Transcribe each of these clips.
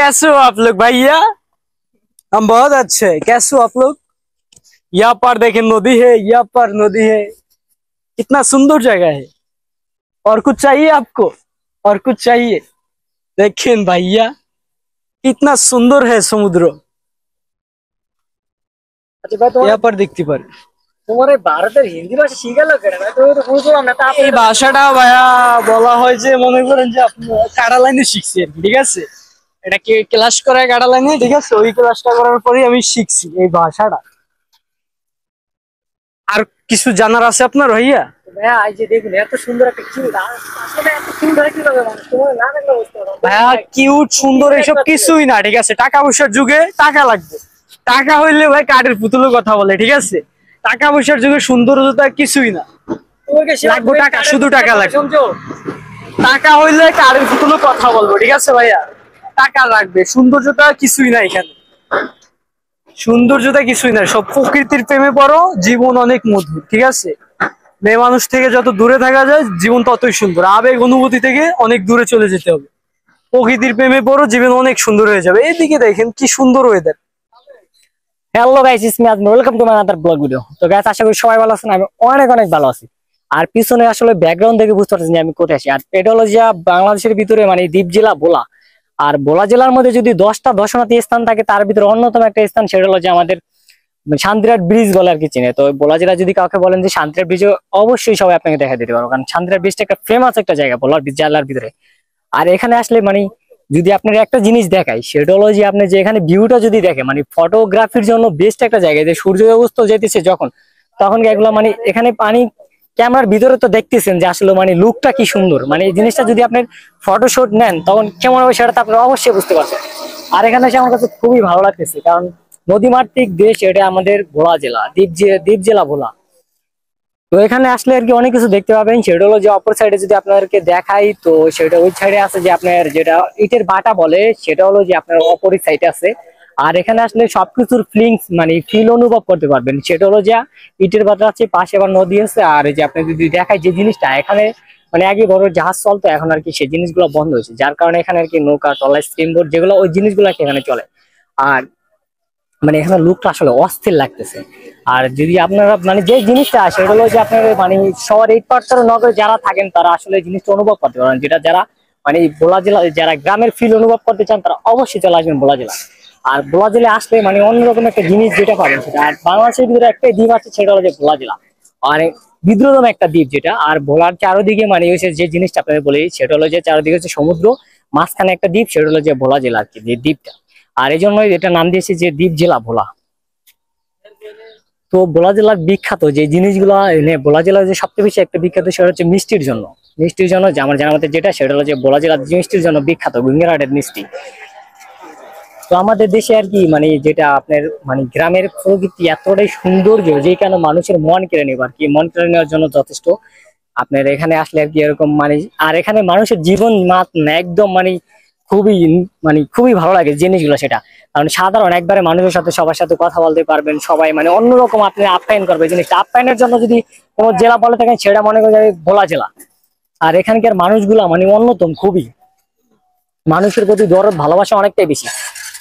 कैसे हो आप लोग भैया? हम बहुत अच्छे हैं। कैसे हो आप लोग? यहाँ पर देखें नदी है, यहाँ पर नदी है। कितना सुंदर जगह है। और कुछ चाहिए आपको? और कुछ चाहिए? देखें भैया, कितना सुंदर है समुद्र। আচ্ছা ভাই তোমার यहाँ पर दिखती पर তোমার এই ভারতের হিন্দি ভাষা শিখে লোক কেন ভাই? তুমি তো বুঝলাম না তা আপনি এই ভাষাটা ভাইয়া বলা হয় যে মনে করেন যে আপনি কারা লাইনে শিখছি আর কি, ঠিক আছে। এটা কি ক্লাস করায় কারা লাইনে, ঠিক আছে। ওই ক্লাসটা করার পরেই আমি শিখছি এই ভাষাটা। আর কিছু জানার আছে আপনার ভাইয়া? ভাইয়া এই যে দেখুন এত সুন্দর একটা কি আসলে এত সুন্দর কিভাবে মানুষ তোমার না দেখলে বুঝতে পারো না। ভাইয়া কিউট সুন্দর এসব কিছুই না, ঠিক আছে। টাকা পয়সার যুগে টাকা লাগবে। টাকা হইলে ভাই কাঠের পুতুলের কথা বলে, ঠিক আছে। টাকা পয়সার যুগে সৌন্দর্যতা কিছুই না। তোমাকে সে লাগবে টাকা, শুধু টাকা লাগবে। শুনছো? টাকা হইলে কাঠের পুতুলের কথা বলবো, ঠিক আছে ভাইয়া। টাকা লাগবে, সৌন্দর্যতা কিছুই না এখানে। সৌন্দর্যতা কিছুই না, সব প্রকৃতির প্রেমে পড়ো, জীবন অনেক মধুর, ঠিক আছে। মেয়ে মানুষ থেকে যত দূরে থাকা যায় জীবন ততই সুন্দর। আবেগ অনুভূতি থেকে অনেক দূরে চলে যেতে হবে। প্রকৃতির প্রেমে পড়ো, জীবন অনেক সুন্দর হয়ে যাবে। এইদিকে দেখেন কি সুন্দর weather. Hello guys, it's me Azmi, welcome to my other blog video. তো গাইস আশা করি সবাই ভালো আছেন, আমি অনেক অনেক ভালো আছি। আর পিছনে আসলে ব্যাকগ্রাউন্ড দেখে বুঝতে পারছেন যে আমি কোথায় আছি। আর এটা হলো যে বাংলাদেশের ভিতরে মানে দ্বীপ জেলা ভোলা। আর ভোলা জেলার মধ্যে যদি 10টা দর্শনার্থী স্থান থাকে তার ভিতরে অন্যতম একটা স্থান, সেটা হলো যে আমাদের শান্তিরাট ব্রিজ বলে আর কি চিনে। তো ভোলা জেলা যদি কাউকে বলেন যে শান্তিরাট ব্রিজ, অবশ্যই সবাই আপনাকে দেখা দিতে পারবো, কারণ শান্তিরাট ব্রিজটা একটা ফেমাস একটা জায়গা ভোলা জেলার ভিতরে। আর এখানে আসলে মানে যদি আপনার একটা জিনিস দেখাই, সেটা হলো যে আপনি যে এখানে ভিউটা যদি দেখে মানে ফটোগ্রাফির জন্য বেস্ট একটা জায়গা। যে সূর্য অস্ত যেতেছে যখন, তখন এগুলো মানে এখানে পানি ক্যামেরার ভিতরে তো দেখতেছেন যে আসলে মানে লুকটা কি সুন্দর। মানে এই জিনিসটা যদি আপনার ফটোশুট নেন তখন কেমন হবে সেটা তো আপনারা অবশ্যই বুঝতে পারছেন। আর এখানে এসে আমার কাছে খুবই ভালো লাগতেছে, কারণ নদীমাতৃক দেশ, এটা আমাদের ভোলা জেলা, দ্বীপ জেলা ভোলা। তো এখানে আসলে আর কি অনেক কিছু দেখতে পাবেন। সেটা হলো যে অপর সাইডে যদি আপনাদেরকে দেখাই, তো সেটা ওই সাইডে আছে যে আপনার যেটা ইটের ভাটা বলে, সেটা হলো যে আপনার অপোজিট সাইডে আছে। আর এখানে আসলে সবকিছুর ফিলিংস মানে ফিল অনুভব করতে পারবেন। সেটা হলো যে ইটের ভাটা আছে, পাশে আবার নদী আছে। আর এই যে আপনি যদি দেখাই যে জিনিসটা এখানে মানে আগে বড় জাহাজ চলতো, এখন আর কি সেই জিনিসগুলো বন্ধ হয়েছে, যার কারণে এখানে আর কি নৌকা ট্রলার স্টিমবোট যেগুলো ওই জিনিসগুলো এখানে চলে। আর মানে এখানে লুকটা আসলে অস্থির লাগতেছে। আর যদি আপনারা মানে যে জিনিসটা সেটা হলো যে আপনার মানে শহর 8 নগরে যারা থাকেন তারা আসলে জিনিসটা অনুভব করতে পারেন, যেটা যারা মানে ভোলা জেলা যারা গ্রামের ফিল অনুভব করতে চান তারা অবশ্যই চলে আসবেন ভোলা জেলা। আর ভোলা জেলায় আসলে মানে অন্যরকম একটা জিনিস যেটা পাবেন সেটা। আর বাংলাদেশের ভিতরে একটাই দ্বীপ আছে, সেটা হলো যে ভোলা জেলা। আর বিদ্রোহম একটা দ্বীপ যেটা। আর ভোলার চারোদিকে মানে হচ্ছে যে জিনিসটা আপনাদের বলি, সেটা হলো যে চারোদিকে হচ্ছে সমুদ্র, মাঝখানে একটা দ্বীপ, সেটা হলো যে ভোলা জেলা আর কি, যে দ্বীপটা। আর এই জন্যই এটা নাম দিয়েছে যে দ্বীপ জেলা ভোলা। তো ভোলা জেলার বিখ্যাত যে জিনিসগুলো ভোলা জেলার যে সবচেয়ে বেশি একটা বিখ্যাত সেটা হচ্ছে মিষ্টির জন্য। মিষ্টির জন্য যে আমার জানা মতে যেটা, সেটা হলো যে ভোলা জেলার মিষ্টির জন্য বিখ্যাত গুঙ্গেরহাটের মিষ্টি। তো আমাদের দেশে আর কি মানে যেটা আপনার মানে গ্রামের প্রকৃতি এতটাই সৌন্দর্য, যে কেন মানুষের মন কেড়ে নেবে আর কি, মন কেড়ে নেওয়ার জন্য যথেষ্ট। আপনার এখানে আসলে আর কি এরকম মানে, আর এখানে মানুষের জীবন মান একদম মানে খুবই মানে খুবই ভালো লাগে জিনিসগুলো সেটা। কারণ সাধারণ একবারে মানুষের সাথে সবার সাথে কথা বলতে পারবেন, সবাই মানে অন্যরকম আপনি আপ্যায়ন করবে। জিনিসটা আপ্যায়নের জন্য যদি কোনো জেলা বলে থাকেন সেটা মনে করি ভোলা জেলা। আর এখানকার মানুষগুলা মানে অন্যতম, খুবই মানুষের প্রতি দরদ ভালোবাসা অনেকটাই বেশি।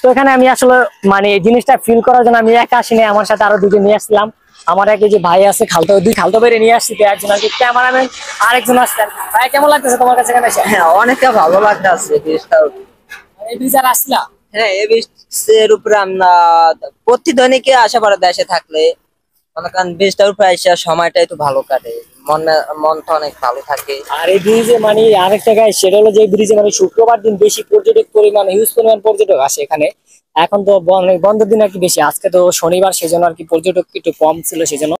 তো এখানে আমি আসলে মানে এই জিনিসটা ফিল করার জন্য আমি একা আসিনি, আমার সাথে আরো দুজন নিয়ে আসছিলাম। আমার এক যে ভাই আছে দুই খালতো বেড়ে নিয়ে আসছি, তো একজন আর কি ক্যামেরাম্যান, আরেকজন আসছে। ভাই কেমন লাগতেছে তোমার কাছে এখানে এসে? হ্যাঁ, অনেকটা ভালো লাগতেছে বীজটা। এই বিচার আসছিলা? হ্যাঁ, এই বীজের উপরে আমরা প্রতিদিনকে আশা করা দেশে থাকলে মনে করেন বীজটার উপরে এসে সময়টা একটু ভালো কাটে, মনটা অনেক ভালো থাকে। আর এই ব্রিজে মানে আরেক জায়গায় সেটা হলো যে ব্রিজে মানে শুক্রবার দিন বেশি পর্যটক পরিমাণ হিউজ পরিমাণ পর্যটক আসে এখানে। এখন তো বন্ধের দিন আর কি বেশি, আজকে তো শনিবার, সেজন্য আর কি পর্যটক একটু কম ছিল সেজন্য।